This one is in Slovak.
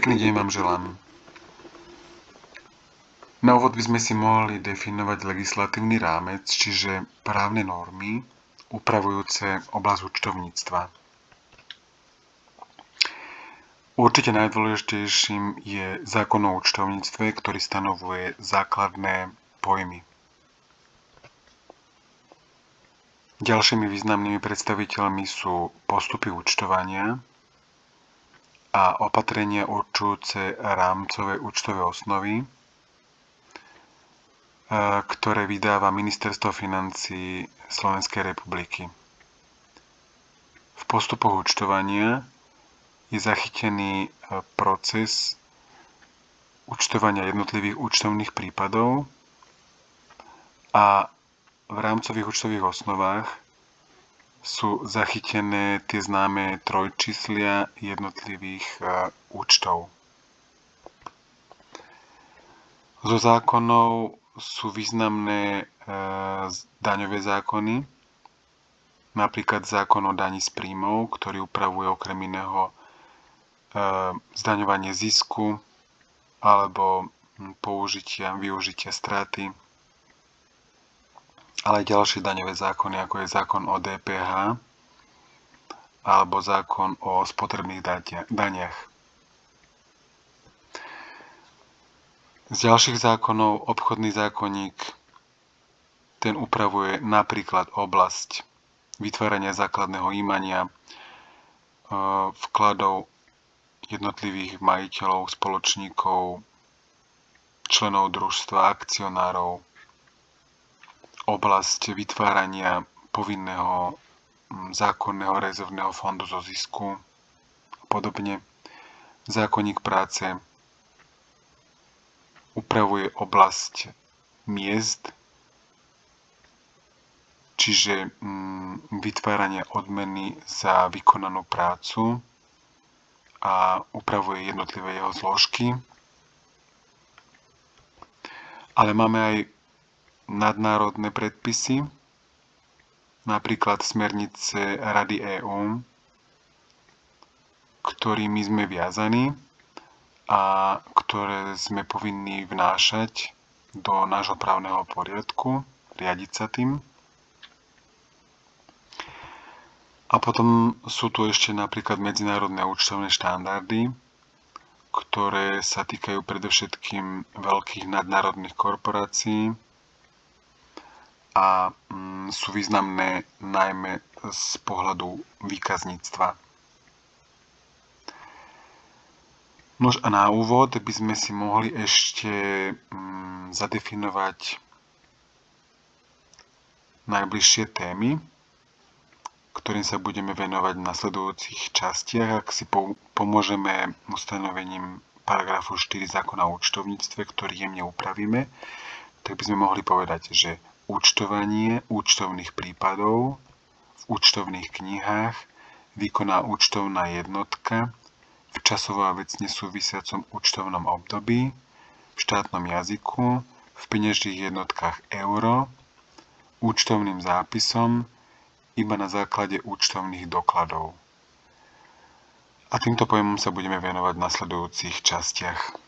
Pekný deň vám želám. Na úvod by sme si mohli definovať legislatívny rámec, čiže právne normy upravujúce oblasť účtovníctva. Určite najdôležitejším je zákon o účtovníctve, ktorý stanovuje základné pojmy. Ďalšími významnými predstaviteľmi sú postupy účtovania a opatrenia určujúce rámcové účtové osnovy, ktoré vydáva Ministerstvo financií Slovenskej republiky. V postupoch účtovania je zachytený proces účtovania jednotlivých účtovných prípadov a v rámcových účtových osnovách sú zachytené tie známe trojčíslia jednotlivých účtov. Zo zákonov sú významné daňové zákony, napríklad zákon o daní z príjmov, ktorý upravuje okrem iného zdaňovanie zisku alebo využitia straty, ale aj ďalšie daňové zákony, ako je zákon o DPH alebo zákon o spotrebných daniach. Z ďalších zákonov obchodný zákonník, ten upravuje napríklad oblasť vytvárania základného imania, vkladov jednotlivých majiteľov, spoločníkov, členov družstva, akcionárov, oblasť vytvárania povinného zákonného rezervného fondu zo zisku a podobne. Zákonník práce upravuje oblasť miest, čiže vytváranie odmeny za vykonanú prácu a upravuje jednotlivé jeho zložky. Ale máme aj nadnárodné predpisy, napríklad smernice Rady EÚ, ktorými sme viazaní a ktoré sme povinní vnášať do nášho právneho poriadku, riadiť sa tým. A potom sú tu ešte napríklad medzinárodné účtovné štandardy, ktoré sa týkajú predovšetkým veľkých nadnárodných korporácií a sú významné najmä z pohľadu výkazníctva. Nož a na úvod by sme si mohli ešte zadefinovať najbližšie témy, ktorým sa budeme venovať v nasledujúcich častiach. Ak si pomôžeme ustanovením paragrafu 4 zákona o účtovníctve, ktorý jemne upravíme, tak by sme mohli povedať, že účtovanie účtovných prípadov v účtovných knihách vykoná účtovná jednotka v časovo a vecne súvisiacom účtovnom období, v štátnom jazyku, v peňažných jednotkách euro, účtovným zápisom, iba na základe účtovných dokladov. A týmto pojmom sa budeme venovať v nasledujúcich častiach.